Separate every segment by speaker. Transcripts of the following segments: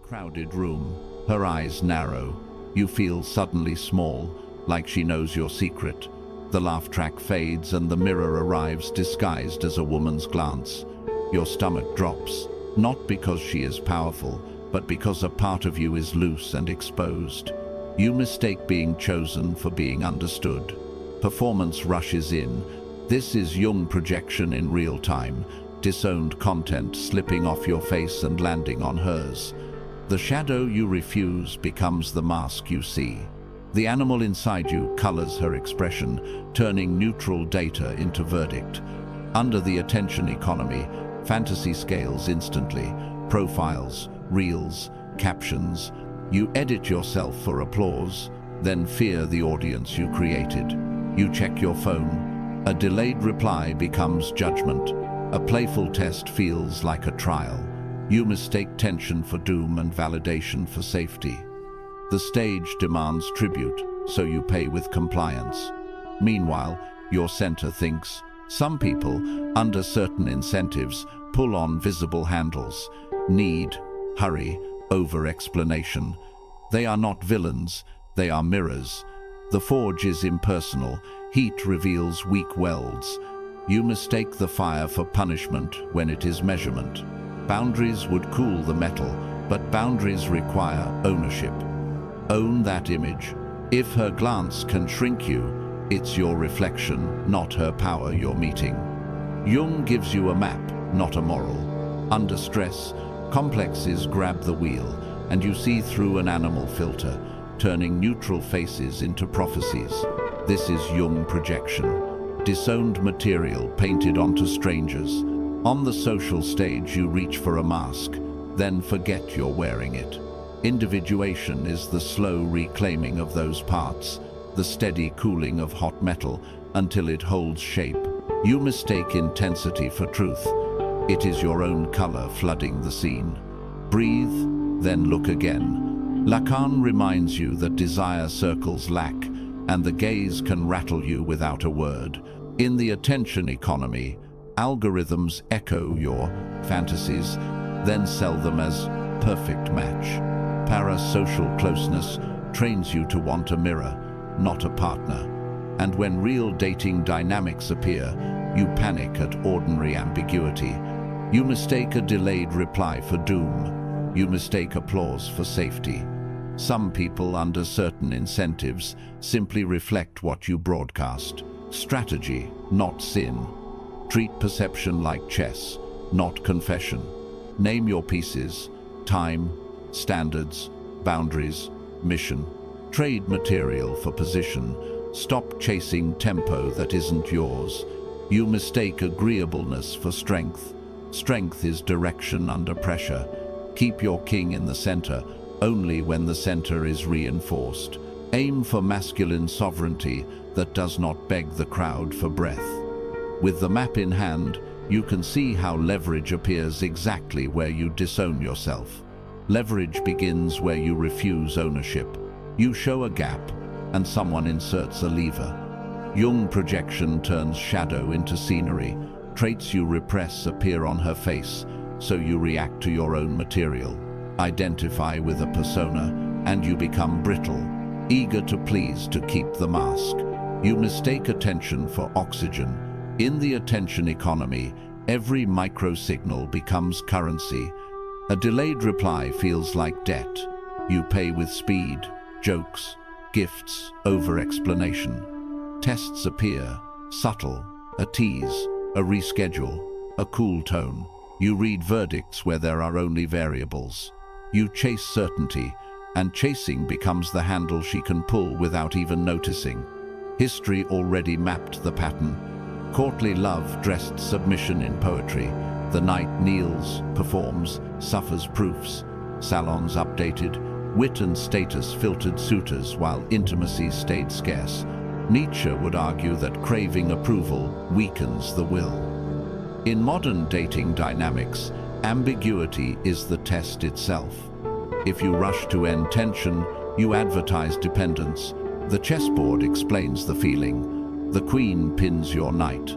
Speaker 1: crowded room, her eyes narrow. You feel suddenly small, like she knows your secret. The laugh track fades and the mirror arrives disguised as a woman's glance. Your stomach drops, not because she is powerful, but because a part of you is loose and exposed. You mistake being chosen for being understood. Performance rushes in. This is Jung projection in real time, disowned content slipping off your face and landing on hers. The shadow you refuse becomes the mask you see. The animal inside you colors her expression, turning neutral data into verdict. Under the attention economy, fantasy scales instantly. Profiles, reels, captions. You edit yourself for applause, then fear the audience you created. You check your phone. A delayed reply becomes judgment. A playful test feels like a trial. You mistake tension for doom and validation for safety. The stage demands tribute, so you pay with compliance. Meanwhile, your center thinks. Some people, under certain incentives, pull on visible handles. Need, hurry, over-explanation. They are not villains, they are mirrors. The forge is impersonal. Heat reveals weak welds. You mistake the fire for punishment when it is measurement. Boundaries would cool the metal, but boundaries require ownership. Own that image. If her glance can shrink you, it's your reflection, not her power you're meeting. Jung gives you a map, not a moral. Under stress, complexes grab the wheel, and you see through an animal filter, turning neutral faces into prophecies. This is Jung projection. Disowned material painted onto strangers. On the social stage, you reach for a mask, then forget you're wearing it. Individuation is the slow reclaiming of those parts, the steady cooling of hot metal until it holds shape. You mistake intensity for truth. It is your own color flooding the scene. Breathe, then look again. Lacan reminds you that desire circles lack, and the gaze can rattle you without a word. In the attention economy, algorithms echo your fantasies, then sell them as perfect match. Parasocial closeness trains you to want a mirror, not a partner. And when real dating dynamics appear, you panic at ordinary ambiguity. You mistake a delayed reply for doom. You mistake applause for safety. Some people, under certain incentives, simply reflect what you broadcast. Strategy, not sin. Treat perception like chess, not confession. Name your pieces: time, standards, boundaries, mission. Trade material for position. Stop chasing tempo that isn't yours. You mistake agreeableness for strength. Strength is direction under pressure. Keep your king in the center, only when the center is reinforced. Aim for masculine sovereignty that does not beg the crowd for breath. With the map in hand, you can see how leverage appears exactly where you disown yourself. Leverage begins where you refuse ownership. You show a gap, and someone inserts a lever. Jung projection turns shadow into scenery. Traits you repress appear on her face, so you react to your own material. Identify with a persona, and you become brittle, eager to please to keep the mask. You mistake attention for oxygen. In the attention economy, every microsignal becomes currency. A delayed reply feels like debt. You pay with speed, jokes, gifts, over-explanation. Tests appear, subtle, a tease, a reschedule, a cool tone. You read verdicts where there are only variables. You chase certainty, and chasing becomes the handle she can pull without even noticing. History already mapped the pattern. Courtly love dressed submission in poetry. The knight kneels, performs, suffers proofs. Salons updated. Wit and status filtered suitors while intimacy stayed scarce. Nietzsche would argue that craving approval weakens the will. In modern dating dynamics, ambiguity is the test itself. If you rush to end tension, you advertise dependence. The chessboard explains the feeling. The queen pins your knight.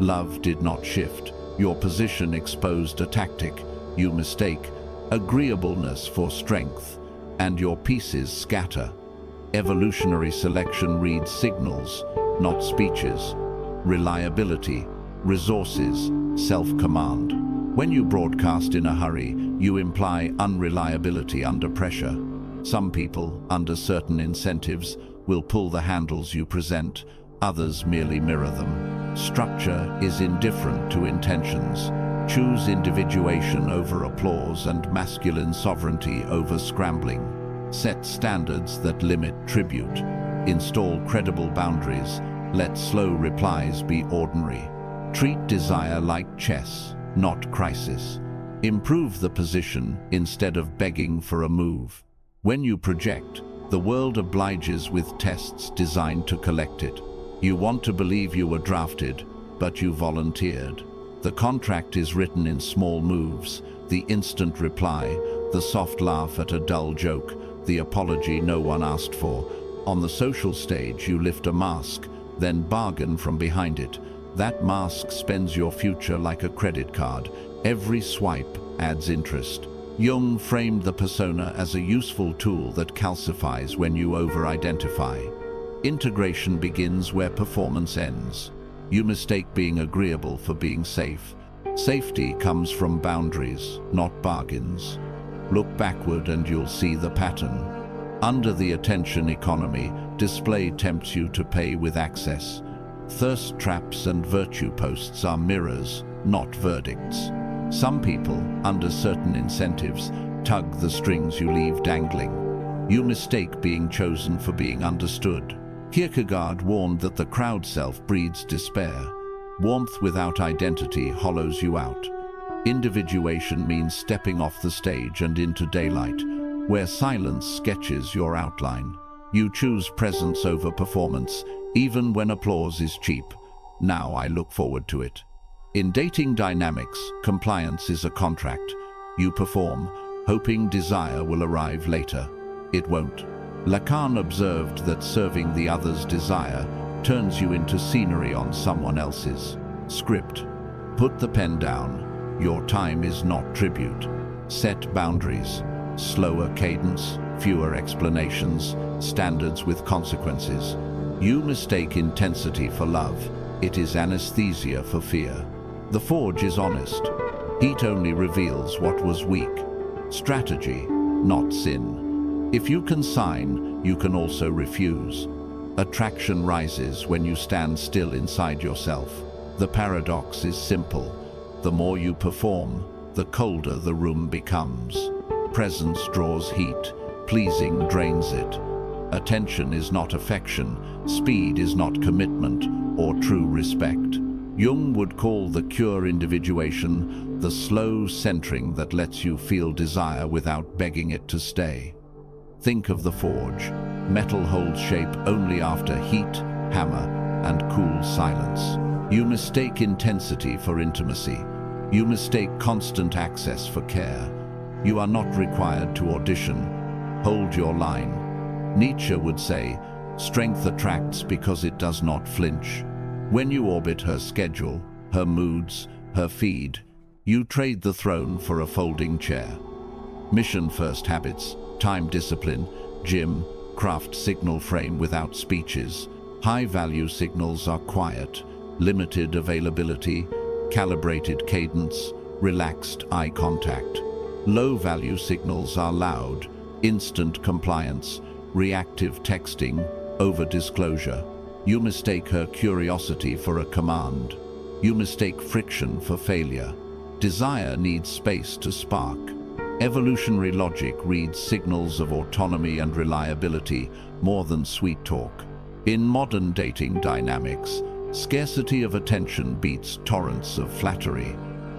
Speaker 1: Love did not shift. Your position exposed a tactic. You mistake agreeableness for strength, and your pieces scatter. Evolutionary selection reads signals, not speeches. Reliability, resources, self-command. When you broadcast in a hurry, you imply unreliability under pressure. Some people, under certain incentives, will pull the handles you present, others merely mirror them. Structure is indifferent to intentions. Choose individuation over applause and masculine sovereignty over scrambling. Set standards that limit tribute. Install credible boundaries. Let slow replies be ordinary. Treat desire like chess, not crisis. Improve the position instead of begging for a move. When you project, the world obliges with tests designed to collect it. You want to believe you were drafted, but you volunteered. The contract is written in small moves, the instant reply, the soft laugh at a dull joke, the apology no one asked for. On the social stage, you lift a mask, then bargain from behind it. That mask spends your future like a credit card. Every swipe adds interest. Jung framed the persona as a useful tool that calcifies when you over-identify. Integration begins where performance ends. You mistake being agreeable for being safe. Safety comes from boundaries, not bargains. Look backward and you'll see the pattern. Under the attention economy, display tempts you to pay with access. Thirst traps and virtue posts are mirrors, not verdicts. Some people, under certain incentives, tug the strings you leave dangling. You mistake being chosen for being understood. Kierkegaard warned that the crowd self breeds despair. Warmth without identity hollows you out. Individuation means stepping off the stage and into daylight, where silence sketches your outline. You choose presence over performance, even when applause is cheap. Now I look forward to it. In dating dynamics, compliance is a contract. You perform, hoping desire will arrive later. It won't. Lacan observed that serving the other's desire turns you into scenery on someone else's script. Put the pen down. Your time is not tribute. Set boundaries. Slower cadence, fewer explanations, standards with consequences. You mistake intensity for love. It is anesthesia for fear. The forge is honest. Heat only reveals what was weak. Strategy, not sin. If you consign, you can also refuse. Attraction rises when you stand still inside yourself. The paradox is simple. The more you perform, the colder the room becomes. Presence draws heat, pleasing drains it. Attention is not affection, speed is not commitment or true respect. Jung would call the cure individuation the slow centering that lets you feel desire without begging it to stay. Think of the forge. Metal holds shape only after heat, hammer, and cool silence. You mistake intensity for intimacy. You mistake constant access for care. You are not required to audition. Hold your line. Nietzsche would say, strength attracts because it does not flinch. When you orbit her schedule, her moods, her feed, you trade the throne for a folding chair. Mission-first habits, time discipline, gym, craft signal frame without speeches. High-value signals are quiet, limited availability, calibrated cadence, relaxed eye contact. Low-value signals are loud, instant compliance, reactive texting, over-disclosure. You mistake her curiosity for a command. You mistake friction for failure. Desire needs space to spark. Evolutionary logic reads signals of autonomy and reliability more than sweet talk. In modern dating dynamics, scarcity of attention beats torrents of flattery.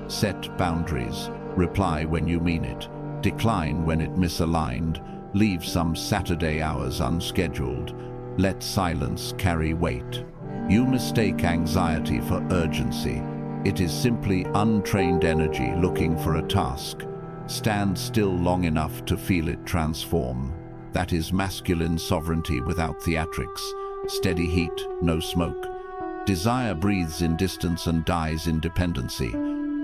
Speaker 1: Set boundaries. Reply when you mean it. Decline when it misaligned. Leave some Saturday hours unscheduled. Let silence carry weight. You mistake anxiety for urgency. It is simply untrained energy looking for a task. Stand still long enough to feel it transform. That is masculine sovereignty without theatrics. Steady heat, no smoke. Desire breathes in distance and dies in dependency.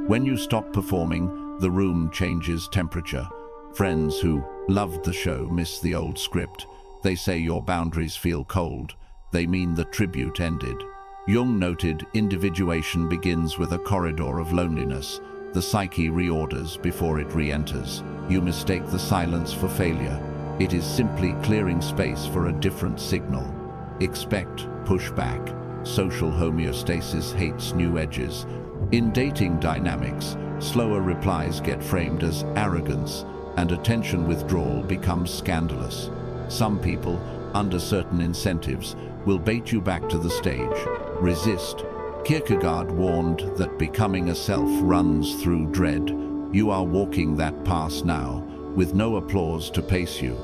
Speaker 1: When you stop performing, the room changes temperature. Friends who loved the show miss the old script. They say your boundaries feel cold. They mean the tribute ended. Jung noted individuation begins with a corridor of loneliness. The psyche reorders before it re-enters. You mistake the silence for failure. It is simply clearing space for a different signal. Expect pushback. Social homeostasis hates new edges. In dating dynamics, slower replies get framed as arrogance, and attention withdrawal becomes scandalous. Some people, under certain incentives, will bait you back to the stage. Resist. Kierkegaard warned that becoming a self runs through dread. You are walking that path now, with no applause to pace you.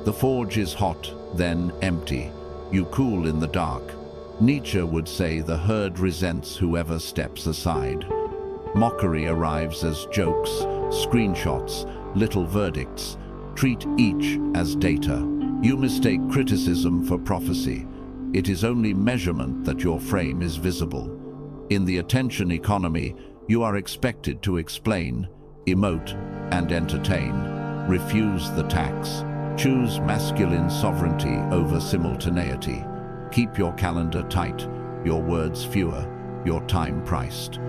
Speaker 1: The forge is hot, then empty. You cool in the dark. Nietzsche would say the herd resents whoever steps aside. Mockery arrives as jokes, screenshots, little verdicts. Treat each as data. You mistake criticism for prophecy. It is only measurement that your frame is visible. In the attention economy, you are expected to explain, emote, and entertain. Refuse the tax. Choose masculine sovereignty over simultaneity. Keep your calendar tight, your words fewer, your time priced.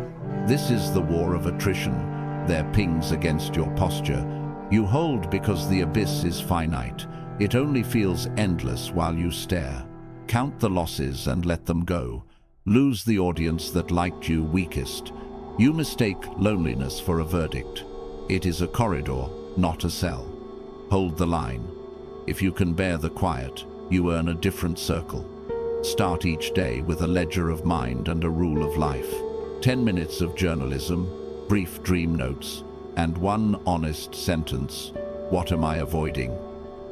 Speaker 1: This is the war of attrition, their pings against your posture. You hold because the abyss is finite. It only feels endless while you stare. Count the losses and let them go. Lose the audience that liked you weakest. You mistake loneliness for a verdict. It is a corridor, not a cell. Hold the line. If you can bear the quiet, you earn a different circle. Start each day with a ledger of mind and a rule of life. 10 minutes of journalism, brief dream notes, and one honest sentence. What am I avoiding?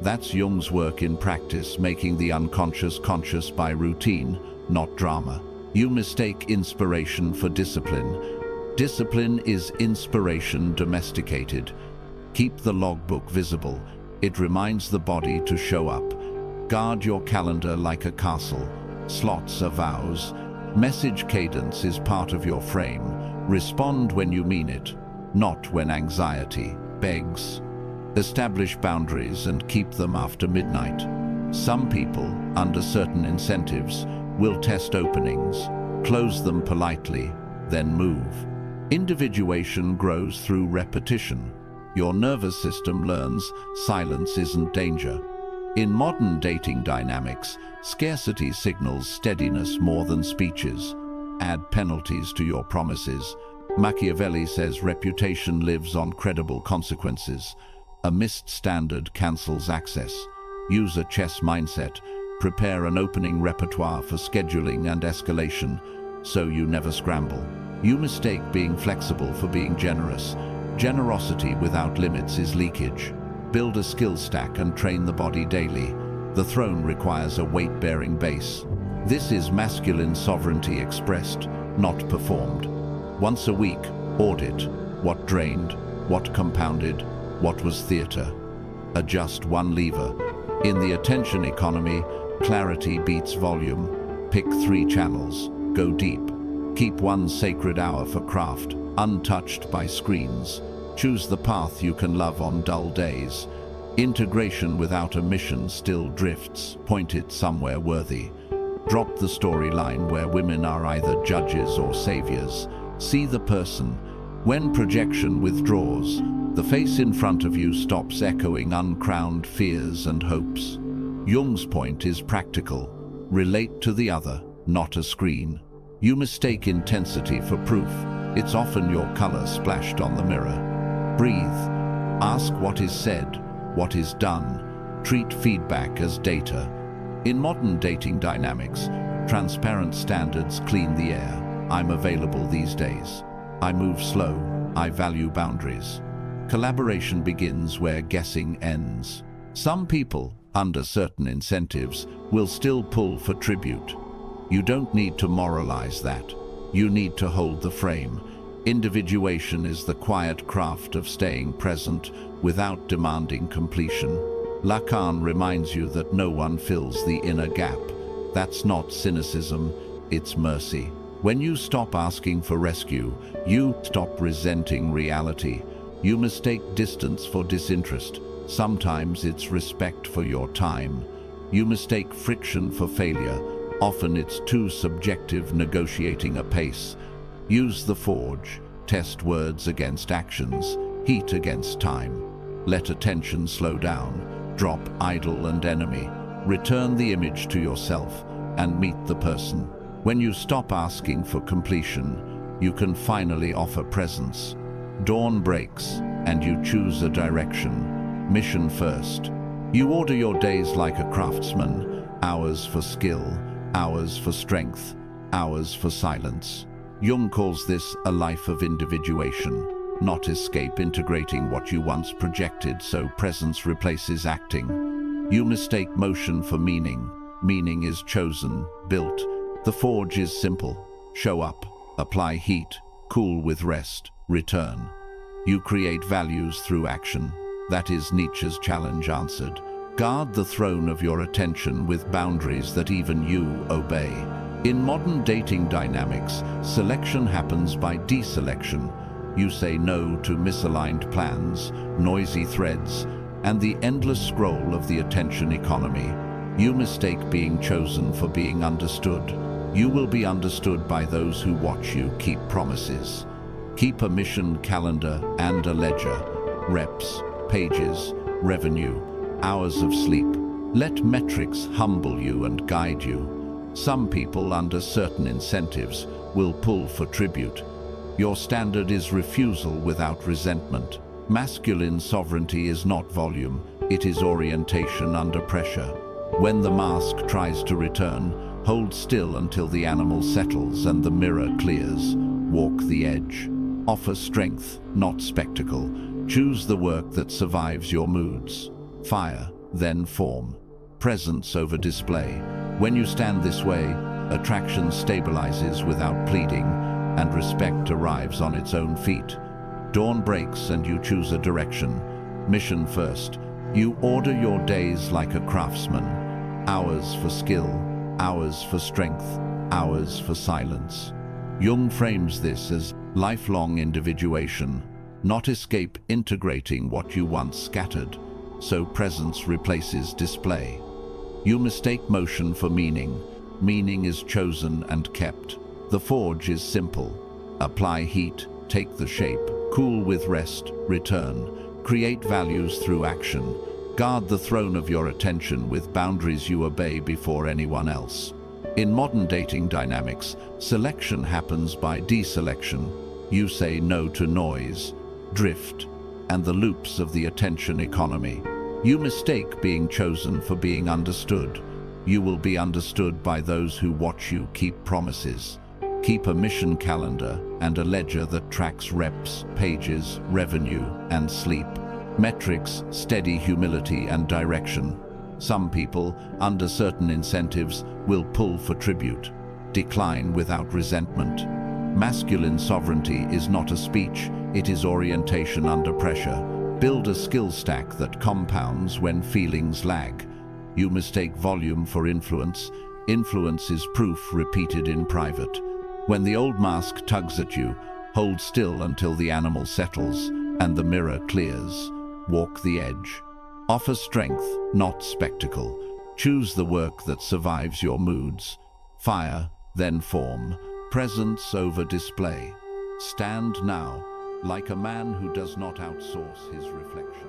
Speaker 1: That's Jung's work in practice, making the unconscious conscious by routine, not drama. You mistake inspiration for discipline. Discipline is inspiration domesticated. Keep the logbook visible. It reminds the body to show up. Guard your calendar like a castle. Slots are vows. Message cadence is part of your frame. Respond when you mean it, not when anxiety begs. Establish boundaries and keep them after midnight. Some people, under certain incentives, will test openings, close them politely, then move. Individuation grows through repetition. Your nervous system learns silence isn't danger. In modern dating dynamics, scarcity signals steadiness more than speeches. Add penalties to your promises. Machiavelli says reputation lives on credible consequences. A missed standard cancels access. Use a chess mindset. Prepare an opening repertoire for scheduling and escalation, so you never scramble. You mistake being flexible for being generous. Generosity without limits is leakage. Build a skill stack and train the body daily. The throne requires a weight-bearing base. This is masculine sovereignty expressed, not performed. Once a week, audit what drained, what compounded, what was theater. Adjust one lever. In the attention economy, clarity beats volume. Pick 3 channels. Go deep. Keep one sacred hour for craft, untouched by screens. Choose the path you can love on dull days. Integration without a mission still drifts. Point it somewhere worthy. Drop the storyline where women are either judges or saviors. See the person. When projection withdraws, the face in front of you stops echoing uncrowned fears and hopes. Jung's point is practical. Relate to the other, not a screen. You mistake intensity for proof. It's often your color splashed on the mirror. Breathe. Ask what is said, what is done. Treat feedback as data. In modern dating dynamics, transparent standards clean the air. I'm available these days. I move slow. I value boundaries. Collaboration begins where guessing ends. Some people, under certain incentives, will still pull for tribute. You don't need to moralize that. You need to hold the frame. Individuation is the quiet craft of staying present without demanding completion. Lacan reminds you that no one fills the inner gap. That's not cynicism, it's mercy. When you stop asking for rescue, you stop resenting reality. You mistake distance for disinterest. Sometimes it's respect for your time. You mistake friction for failure. Often it's too subjective, negotiating a pace. Use the forge. Test words against actions, heat against time. Let attention slow down. Drop idol and enemy. Return the image to yourself and meet the person. When you stop asking for completion, you can finally offer presence. Dawn breaks and you choose a direction. Mission first. You order your days like a craftsman. Hours for skill, hours for strength, hours for silence. Jung calls this a life of individuation, not escape, integrating what you once projected so presence replaces acting. You mistake motion for meaning. Meaning is chosen, built. The forge is simple. Show up, apply heat, cool with rest, return. You create values through action. That is Nietzsche's challenge answered. Guard the throne of your attention with boundaries that even you obey. In modern dating dynamics, selection happens by deselection. You say no to misaligned plans, noisy threads, and the endless scroll of the attention economy. You mistake being chosen for being understood. You will be understood by those who watch you keep promises. Keep a mission calendar and a ledger. Reps, pages, revenue, hours of sleep. Let metrics humble you and guide you. Some people, under certain incentives, will pull for tribute. Your standard is refusal without resentment. Masculine sovereignty is not volume, it is orientation under pressure. When the mask tries to return, hold still until the animal settles and the mirror clears. Walk the edge. Offer strength, not spectacle. Choose the work that survives your moods. Fire, then form. Presence over display. When you stand this way, attraction stabilizes without pleading, and respect arrives on its own feet. Dawn breaks and you choose a direction. Mission first. You order your days like a craftsman. Hours for skill, hours for strength, hours for silence. Jung frames this as lifelong individuation, not escape, integrating what you once scattered, so presence replaces display. You mistake motion for meaning. Meaning is chosen and kept. The forge is simple. Apply heat, take the shape, cool with rest, return. Create values through action. Guard the throne of your attention with boundaries you obey before anyone else. In modern dating dynamics, selection happens by deselection. You say no to noise, drift, and the loops of the attention economy. You mistake being chosen for being understood. You will be understood by those who watch you keep promises. Keep a mission calendar and a ledger that tracks reps, pages, revenue, and sleep. Metrics, steady humility and direction. Some people, under certain incentives, will pull for tribute. Decline without resentment. Masculine sovereignty is not a speech, it is orientation under pressure. Build a skill stack that compounds when feelings lag. You mistake volume for influence. Influence is proof repeated in private. When the old mask tugs at you, hold still until the animal settles and the mirror clears. Walk the edge. Offer strength, not spectacle. Choose the work that survives your moods. Fire, then form. Presence over display. Stand now, like a man who does not outsource his reflection.